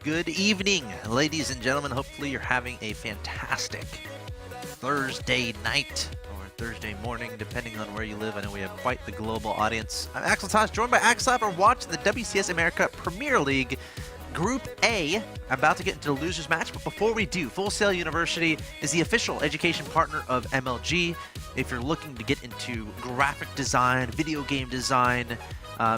Good evening, ladies and gentlemen. Hopefully you're having a fantastic Thursday night or Thursday morning, depending on where you live. I know we have quite the global audience. I'm Axel Tosh, joined by Axel. We're watching the WCS America Premier League Group A. I'm about to get into the losers match, but before we do, Full Sail University is the official education partner of MLG. If you're looking to get into graphic design, video game design,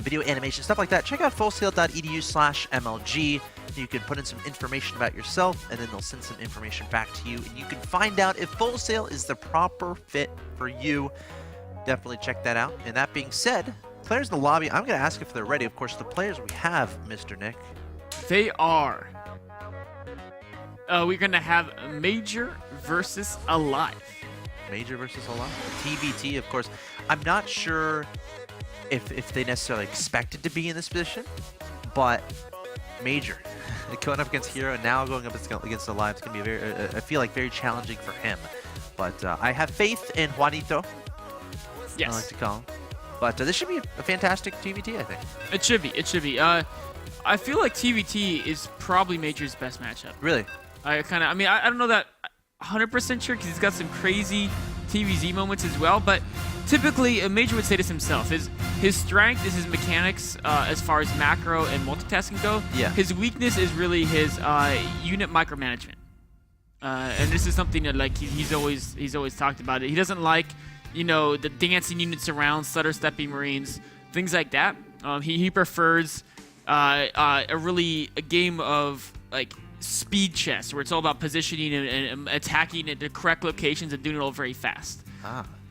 video animation, stuff like that, check out fullsail.edu/MLG. You can put in some information about yourself, and then they'll send some information back to you, and you can find out if Full Sail is the proper fit for you. Definitely check that out. And that being said, players in the lobby, I'm going to ask if they're ready. Of course, the players we have, Mr. Nick. They are. We're going to have Major versus Alive. Major versus Alive. TBT, of course. I'm not sure if they necessarily expected to be in this position, but Major going up against Hero and now going up against Alive is going to be I feel like very challenging for him. But I have faith in Juanito. Yes. I like to call him. But this should be a fantastic TBT, I think. It should be. It should be. I feel like TBT is probably Major's best matchup. Really? I don't know that 100% sure because he's got some crazy TVZ moments as well, but typically a Major would say this himself. His strength is his mechanics as far as macro and multitasking go. Yeah. His weakness is really his unit micromanagement. And this is something that like he's always talked about it. He doesn't like, the dancing units around, stutter stepping Marines, things like that. He prefers a game of like speed chess where it's all about positioning and attacking at the correct locations and doing it all very fast.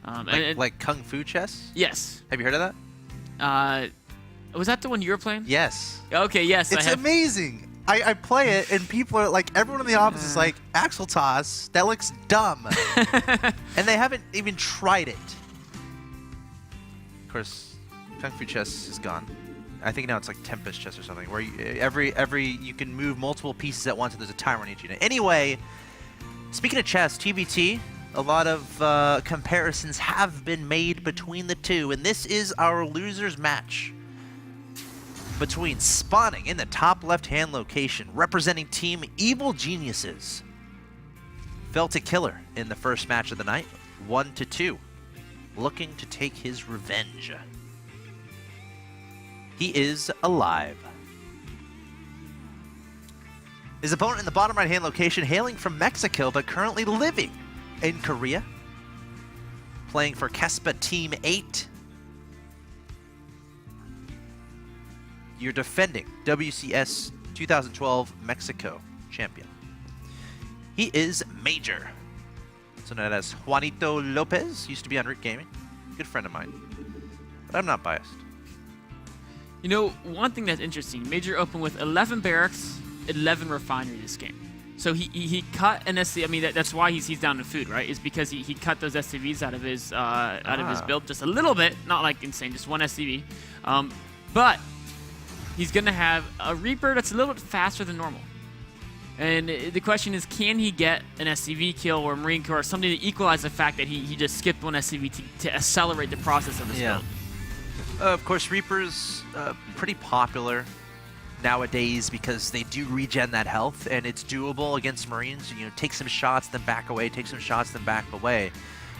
Like Kung Fu chess? Yes. Have you heard of that? Was that the one you were playing? Yes. Okay, yes. It's amazing. I play it, and people are like, everyone in the office is like, Axel Toss, that looks dumb. And they haven't even tried it. Of course, Kung Fu chess is gone. I think now it's like Tempest chess or something, where you can move multiple pieces at once and there's a timer on each unit. Anyway, speaking of chess, TBT, a lot of comparisons have been made between the two, and this is our losers match between spawning in the top left-hand location, representing Team Evil Geniuses. Fell to Killer in the first match of the night, 1-2, looking to take his revenge. He is Alive. His opponent in the bottom right-hand location, hailing from Mexico, but currently living in Korea. Playing for Kespa Team 8. You're defending WCS 2012 Mexico champion. He is Major. Also known as Juanito Lopez. Used to be on Root Gaming. Good friend of mine. But I'm not biased. One thing that's interesting, Major opened with 11 barracks, 11 refinery this game. So he cut an SCV. I mean, that's why he's down in food, right? Is because he cut those SCVs out of his build just a little bit, not like insane, just one SCV. But he's gonna have a Reaper that's a little bit faster than normal. And the question is, can he get an SCV kill or Marine kill or something to equalize the fact that he just skipped one SCV to accelerate the process of his build? Of course, Reapers pretty popular nowadays because they do regen that health, and it's doable against Marines. Take some shots, then back away, take some shots, then back away.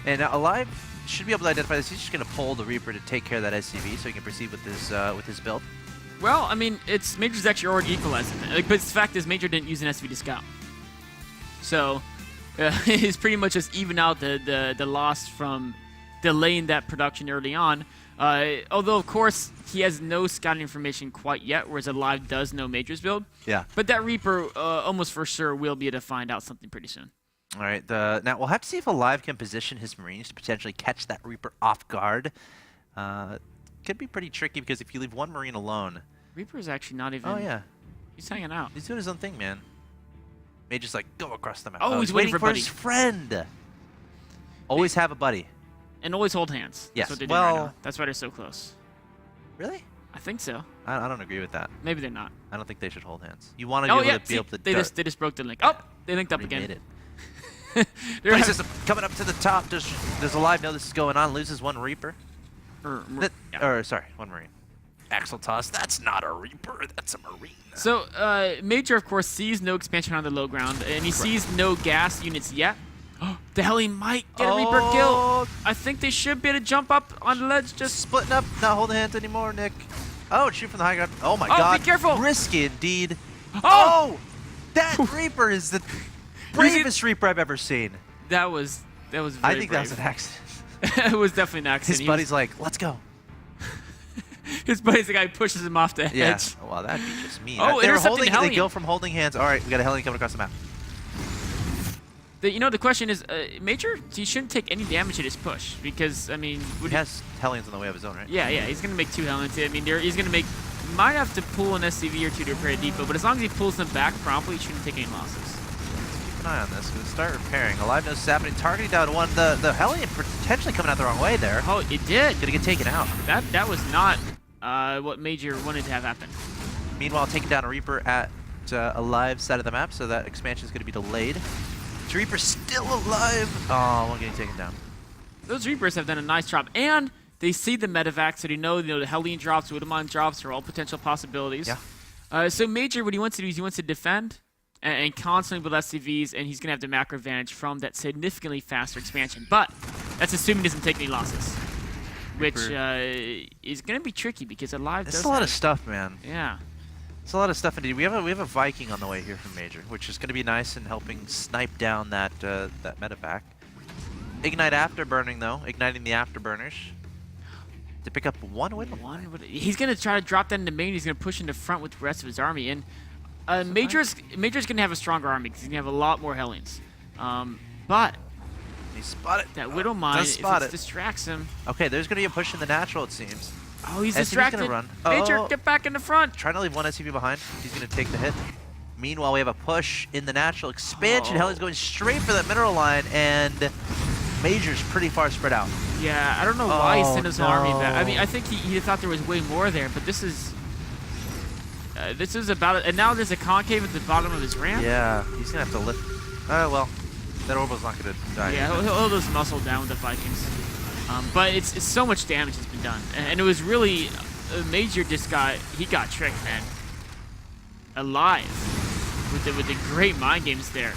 And Alive should be able to identify this. He's just going to pull the Reaper to take care of that SCV so he can proceed with his build. Well, I mean, Major's actually already equalizing it. But the fact is, Major didn't use an SCV to scout. So he's pretty much just even out the loss from delaying that production early on. Although, of course, he has no scouting information quite yet, whereas Alive does know Major's build. Yeah. But that Reaper almost for sure will be able to find out something pretty soon. All right. Now, we'll have to see if Alive can position his Marines to potentially catch that Reaper off guard. Could be pretty tricky because if you leave one Marine alone... Reaper's actually not even... Oh, yeah. He's hanging out. He's doing his own thing, man. Major's like, go across the map. Oh, he's waiting for his friend. Always have a buddy. And always hold hands. Yes. That's what they're doing right now. That's why they're so close. Really? I think so. I don't agree with that. Maybe they're not. I don't think they should hold hands. You want to be able to they just broke the link. Oh, they linked up again. Made it. Play system coming up to the top. Does Alive know this is going on? Loses one Reaper. Sorry, one Marine. Axel Toss, that's not a Reaper, that's a Marine. So, Major, of course, sees no expansion on the low ground, and he sees no gas units yet. The Heli might get a Reaper kill. I think they should be able to jump up on the ledge. Just splitting up, not holding hands anymore, Nick. Oh, shoot from the high ground. Oh my god. Be careful. Risky indeed. Oh! That Reaper is the bravest Reaper I've ever seen. That was very I think brave. that was an accident. It was definitely an accident. His buddy's like, let's go. His buddy's the guy who pushes him off the edge. Yeah. Well, that'd be just mean. Oh, they were intercepting holding. Hellion. They go from holding hands. All right, we got a Hellion coming across the map. The question is, Major, he shouldn't take any damage at his push because, I mean... He has Hellions on the way of his own, right? Yeah, he's going to make 2 Hellions. I mean, he's going to make... Might have to pull an SCV or 2 to repair a depot, but as long as he pulls them back promptly, he shouldn't take any losses. Keep an eye on this. We'll start repairing. Alive knows what's happening. Targeting down one. The Hellion potentially coming out the wrong way there. Oh, it did. Gonna get taken out. That was not what Major wanted to have happen. Meanwhile, taking down a Reaper at Alive's side of the map, so that expansion is going to be delayed. The Reaper's still alive. Oh, one getting taken down. Those Reapers have done a nice job, and they see the medevac, so they know, the Hellion drops, Widowmine drops are all potential possibilities. Yeah. So Major, what he wants to do is he wants to defend and constantly build SCVs, and he's going to have the macro advantage from that significantly faster expansion. But that's assuming he doesn't take any losses, which is going to be tricky because Alive does. It's a lot of stuff, man. Yeah. It's a lot of stuff indeed. We have a Viking on the way here from Major, which is going to be nice in helping snipe down that that medevac. Ignite afterburning though, igniting the afterburners to pick up one Widowmine. He's going to try to drop that into main. He's going to push into front with the rest of his army, and Major's going to have a stronger army because he's going to have a lot more Hellions. But he spotted that Widowmine. If it distracts him. Okay, there's going to be a push in the natural, it seems. Oh, he's distracted. Gonna run. Major, get back in the front. Trying to leave one SCV behind. He's going to take the hit. Meanwhile, we have a push in the natural expansion. Hellions going straight for that mineral line, and Major's pretty far spread out. Yeah, I don't know why he sent his army back. I mean, I think he thought there was way more there, but this is about it. And now there's a concave at the bottom of his ramp. Yeah, he's going to have to lift. Well, that orbital's not going to die. Yeah, he'll just muscle down with the Vikings. But it's so much damage has been done, and it was really Major he got tricked, man. Alive with the great mind games there.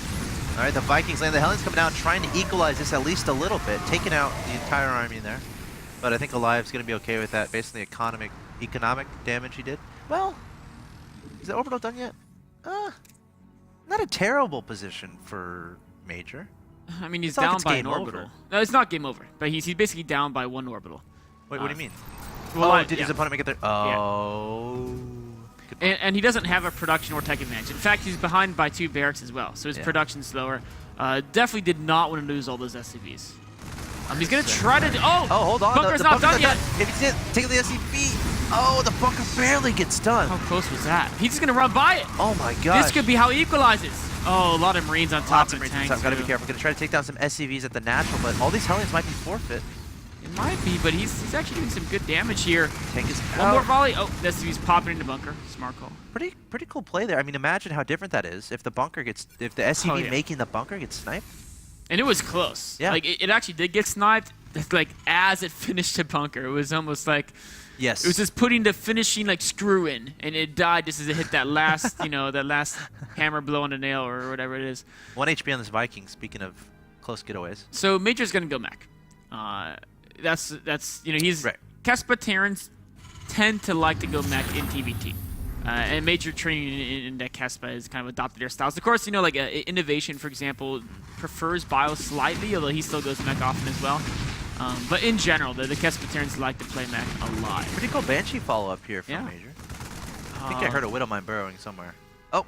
All right, the Vikings land. The Hellions coming down, trying to equalize this at least a little bit, taking out the entire army there. But I think Alive's going to be okay with that, based on the economic damage he did. Well, is the orbital done yet? Not a terrible position for Major. I mean, he's down by an orbital. No, it's not game over, but he's basically down by 1 orbital. Wait, what do you mean? Well, did his opponent make it there? Oh. Yeah. And he doesn't have a production or tech advantage. In fact, he's behind by 2 barracks as well, so his production's slower. Definitely did not want to lose all those SCVs. He's going to try to... Oh, hold on. Bunker's not done yet. If he's taking the SCV... Oh, the bunker barely gets done. How close was that? He's just going to run by it. Oh, my gosh. This could be how he equalizes. Oh, a lot of Marines on top of the tank. Gotta be careful. Gonna try to take down some SCVs at the natural, but all these Hellions might be forfeit. It might be, but he's actually doing some good damage here. Tank is One more volley. Oh, the SCV's popping into bunker. Smart call. Pretty cool play there. I mean, imagine how different that is if the SCV making the bunker gets sniped. And it was close. Yeah. Like it actually did get sniped. Like as it finished the bunker, it was almost like. Yes. It was just putting the finishing like screw in, and it died just as it hit that last, that last hammer blow on the nail or whatever it is. 1 HP on this Viking. Speaking of close getaways. So Major's gonna go mech. That's he's right. Kespa Terrans tend to like to go mech in TVT, and Major training in that Kespa has kind of adopted their styles. Of course, like Innovation, for example, prefers Bio slightly, although he still goes mech often as well. But in general, the Kespaterans like to play mech a lot. Pretty cool Banshee follow-up here from Major. I think I heard a Widowmine burrowing somewhere. Oh,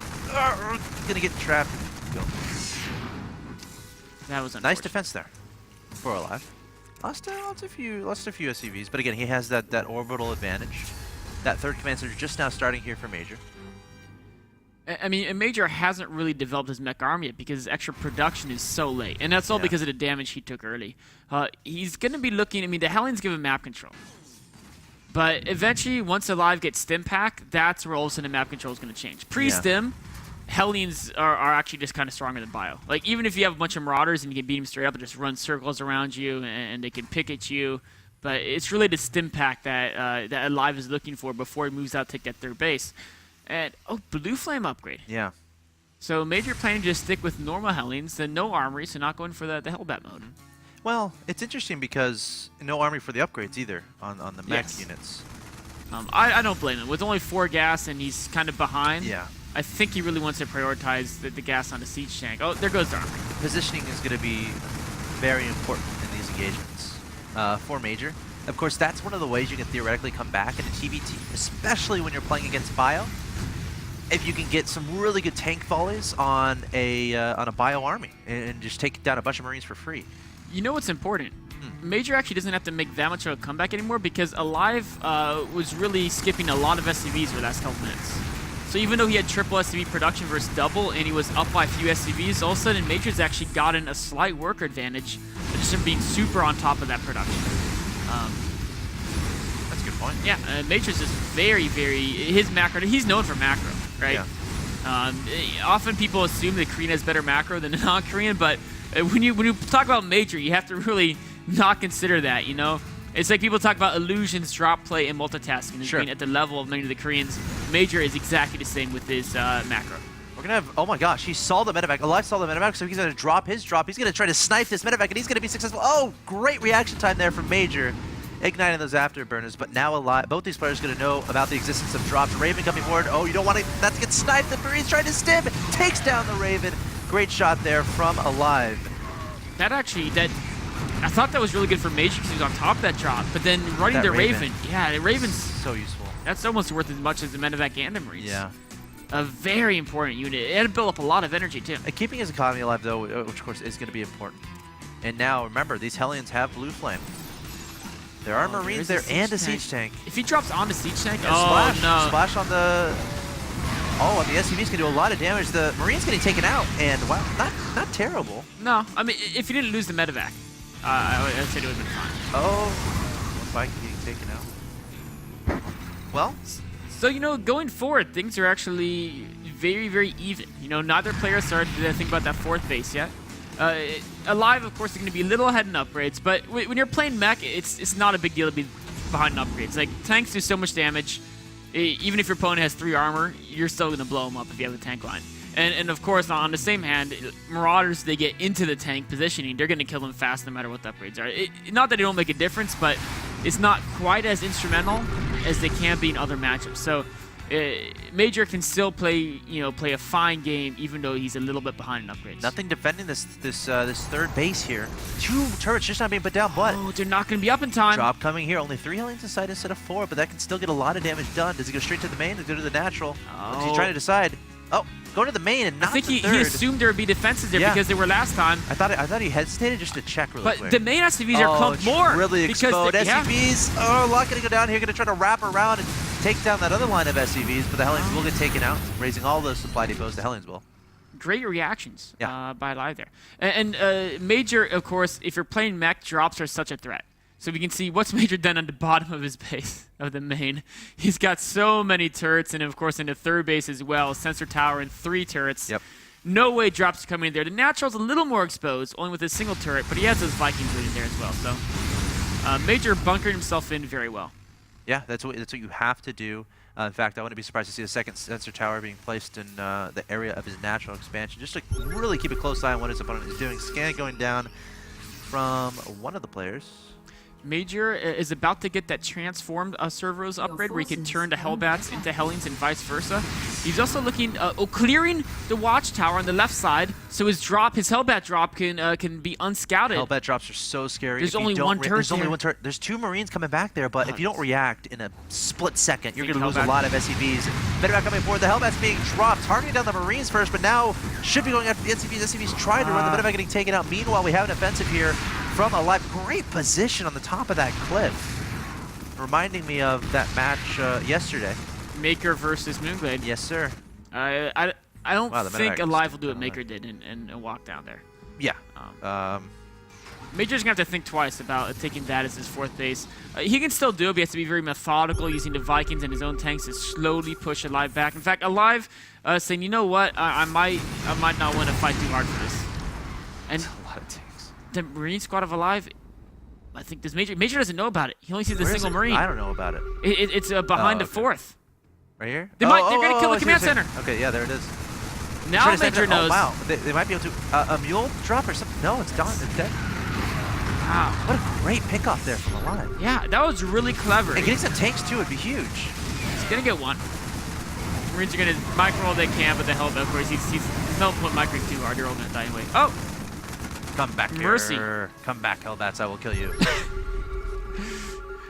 gonna get trapped. Go. That was nice defense there for Alive. Lost a few SCVs, but again, he has that orbital advantage. That third command center just now starting here for Major. I mean, Major hasn't really developed his mech army yet because his extra production is so late. And that's all because of the damage he took early. He's going to be looking... I mean, the Hellions give him map control. But eventually, once Alive gets stim pack, that's where all of a sudden map control is going to change. Pre-stim, Hellions are actually just kind of stronger than Bio. Like, even if you have a bunch of Marauders and you can beat them straight up and just run circles around you and they can pick at you, but it's really the stim pack that that Alive is looking for before he moves out to take that third base. And Blue Flame upgrade. Yeah. So Major planning to just stick with normal Hellions, then no armory, so not going for the Hellbat mode. Well, it's interesting because no army for the upgrades either on the mech units. I don't blame him. With only 4 gas and he's kind of behind, Yeah. I think he really wants to prioritize the gas on the siege tank. Oh, there goes the armory. Positioning is going to be very important in these engagements for Major. Of course, that's one of the ways you can theoretically come back in a TVT, especially when you're playing against Bio. If you can get some really good tank volleys on a Bio army and just take down a bunch of Marines for free. You know what's important? Major actually doesn't have to make that much of a comeback anymore because Alive was really skipping a lot of SCVs for the last couple minutes. So even though he had triple SCV production versus double and he was up by a few SCVs, all of a sudden Major's actually gotten a slight worker advantage just from being super on top of that production. That's a good point. Yeah, Major's just very, his macro, he's known for macro, right? Yeah. Often people assume that Korean has better macro than non-Korean, but when you talk about Major, you have to really not consider that, you know? It's like people talk about illusions, drop play, and multitasking as being at the level of many of the Koreans. Major is exactly the same with his macro. We're going to have, oh my gosh, he saw the medevac. Alive saw the medevac, so he's going to drop his drop. He's going to try to snipe this medevac, and he's going to be successful. Oh, great reaction time there from Major, igniting those afterburners. But now Alive, both these players are going to know about the existence of drops. Raven coming forward. Oh, you don't want that to get sniped. The Marine's trying to stim. Takes down the Raven. Great shot there from Alive. That actually, I thought that was really good for Major because he was on top of that drop, but then running the Raven, yeah, the Raven's so useful. That's almost worth as much as the medevac and the Marines. Yeah. A very important unit. It had to build up a lot of energy, too. And keeping his economy alive, though, which of course is going to be important. And now, remember, these Hellions have Blue Flame. There are Marines there and a siege tank. If he drops on the siege tank, splash, no. Splash on the... Oh, and the SCV's can do a lot of damage. The Marine's getting taken out, and wow, not terrible. No, I mean, if he didn't lose the medevac, I would say it would have been fine. Oh, one Viking getting taken out. Well, so, you know, going forward, things are actually very even. You know, neither player started to think about that 4th base yet. Alive, of course, is going to be a little ahead in upgrades, but when you're playing mech, it's not a big deal to be behind in upgrades. Like, tanks do so much damage. Even if your opponent has 3 armor, you're still going to blow them up if you have a tank line. And of course, on the same hand, Marauders, they get into the tank positioning, they're going to kill them fast no matter what the upgrades are. Not that they don't make a difference, but it's not quite as instrumental as they can be in other matchups. So Major can still play a fine game, even though he's a little bit behind in upgrades. Nothing defending this 3rd base here. 2 turrets just not being put down, but... Oh, they're not going to be up in time. Drop coming here. Only 3 Hellions in sight instead of 4, but that can still get a lot of damage done. Does he go straight to the main or go to the natural? Oh. He's trying to decide. Oh, go to the main and not I think the he 3rd. assumed there would be defenses there because they were last time. I thought he hesitated just to check really quick. But the main SCVs are clumped more. Really exposed. SCVs, a lot going to go down here. Going to try to wrap around and take down that other line of SCVs, but the Hellions will get taken out, raising all those supply depots. The Hellions will. Great reactions by Alive there. And Major, of course, if you're playing mech, drops are such a threat. So we can see what's Major done on the bottom of his base, of the main. He's got so many turrets, and of course in the 3rd base as well, sensor tower and 3 turrets. Yep. No way drops are coming in there. The Natural's a little more exposed, only with a single turret, but he has those Vikings in there as well. So Major bunkered himself in very well. Yeah, that's what you have to do. In fact, I wouldn't be surprised to see a 2nd sensor tower being placed in the area of his natural expansion, just to really keep a close eye on what his opponent is doing. Scan going down from one of the players. Major is about to get that transformed Cerberus upgrade where he can turn the Hellbats into Hellions and vice versa. He's also looking, clearing the watchtower on the left side, so his Hellbat drop can be unscouted. Hellbat drops are so scary. There's only one turret. There's only one turret. There's 2 Marines coming back there, but if you don't react in a split second, you're going to lose a lot of SCVs. Medevac coming forward. The Hellbat's being dropped, targeting down the Marines first, but now should be going after the SCVs. SCVs trying to run. The Medevac getting taken out. Meanwhile, we have an offensive here from Alive. Great position on the top of that cliff. Reminding me of that match yesterday. Maker versus Moonglade. Yes, sir. I don't think Medevac Alive will do what Maker did and walk down there. Yeah. Major's going to have to think twice about taking that as his 4th base. He can still do it, but he has to be very methodical, using the Vikings and his own tanks to slowly push Alive back. In fact, Alive saying, you know what, I might not want to fight too hard for this. And a lot of tanks. the Marine squad of Alive, I think this Major doesn't know about it. He only sees the Where is single it? Marine. I don't know about it. It's behind the okay. 4th. Right here? They're gonna kill the I see command what you're center. saying. Okay, yeah, there it is. Now Trying to Major save it. knows. Oh, wow. They might be able to... a mule drop or something? No, it's gone. It's dead. Wow. What a great pickoff there from Alive. Yeah, that was really clever. And getting some tanks, too, would be huge. He's gonna get one. Marines are gonna micro all they can, but the hell, of course, he's no point microing too hard. They're all gonna die anyway. Oh! Come back Mercy. here. Come back, Hellbats. I will kill you.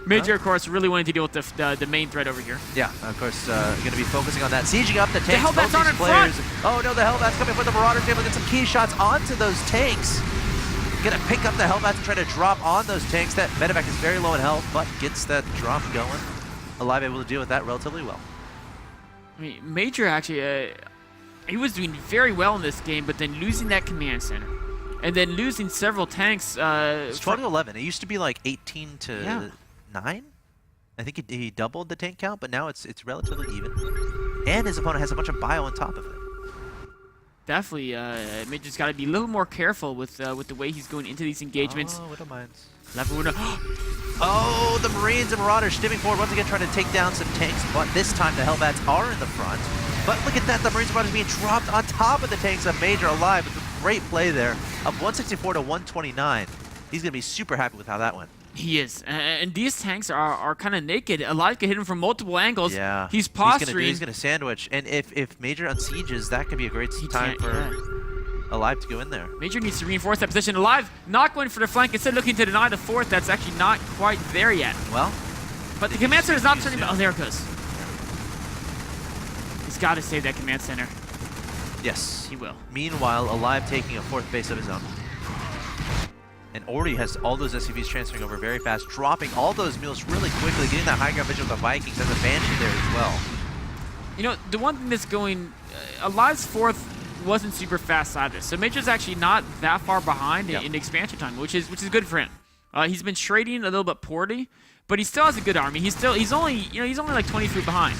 Major, of course, really wanted to deal with the main threat over here. Yeah, of course, going to be focusing on that. Sieging up the tanks. Hellbats both aren't these in front. Oh, no, the Hellbats coming for the Marauders. Able to get some key shots onto those tanks. Going to pick up the Hellbats and try to drop on those tanks. That medevac is very low in health, but gets that drop going. Alive able to deal with that relatively well. I mean, Major actually, he was doing very well in this game, but then losing that command center. And then losing several tanks. It's 12 to 11. It used to be like 18 to 9. I think he doubled the tank count, but now it's relatively even. And his opponent has a bunch of bio on top of it. Definitely, Major's got to be a little more careful with the way he's going into these engagements. Oh, Widow Mines. Oh, the Marines and Marauders stimming forward once again, trying to take down some tanks, but this time the Hellbats are in the front. But look at that, the Marines and Marauders being dropped on top of the tanks of Major Alive. It's a great play there, of 164 to 129. He's going to be super happy with how that went. He is, and these tanks are kind of naked. Alive can hit him from multiple angles. Yeah, he's posturing. He's gonna sandwich, and if Major unsieges, that could be a great time for Alive to go in there. Major needs to reinforce that position. Alive not going for the flank, instead looking to deny the 4th. That's actually not quite there yet. Well, but the command center is not turning. Oh, there it goes. He's got to save that command center. Yes, he will. Meanwhile, Alive taking a 4th base of his own. And already has all those SCVs transferring over very fast, dropping all those mules really quickly, getting that high ground vision with the Vikings and the Banshee there as well. You know, the one thing that's going, Alive's 4th wasn't super fast either, so Major's actually not that far behind in expansion time, which is good for him. He's been trading a little bit poorly, but he still has a good army. He's only like 20 feet behind.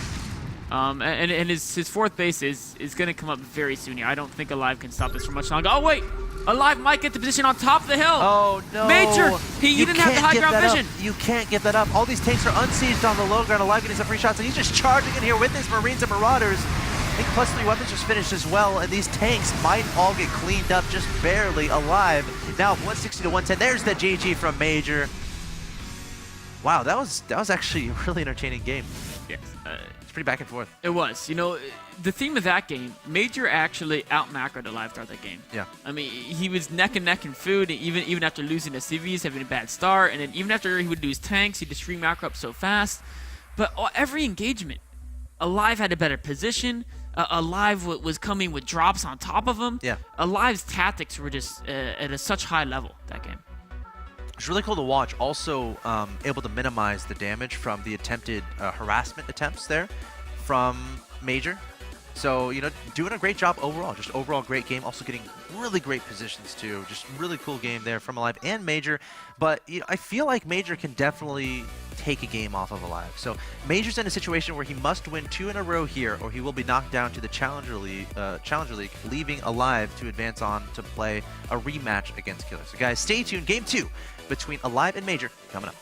And his 4th base is going to come up very soon here. I don't think Alive can stop this for much longer. Oh, wait! Alive might get the position on top of the hill. Oh, no. Major! He didn't have the high ground vision. You can't give that up. All these tanks are unsieged on the low ground. Alive getting some free shots, and he's just charging in here with his Marines and Marauders. I think +3 weapons just finished as well, and these tanks might all get cleaned up just barely. Alive now 160 to 110. There's the GG from Major. Wow, that was actually a really entertaining game. Yes. It's pretty back and forth. It was. You know, the theme of that game, Major actually out-macroed Alive throughout that game. Yeah. I mean, he was neck and neck in food, even after losing the CVs, having a bad start, and then even after he would lose tanks, he'd just re-macro up so fast. But every engagement, Alive had a better position. Alive was coming with drops on top of him. Yeah. Alive's tactics were just at such high level that game. It's really cool to watch. Also able to minimize the damage from the attempted harassment attempts there from Major. So, you know, doing a great job overall. Just overall great game. Also getting really great positions too. Just really cool game there from Alive and Major. But you know, I feel like Major can definitely take a game off of Alive. So Major's in a situation where he must win 2 in a row here, or he will be knocked down to the Challenger League, leaving Alive to advance on to play a rematch against Killer. So guys, stay tuned. Game 2 between Alive and Major coming up.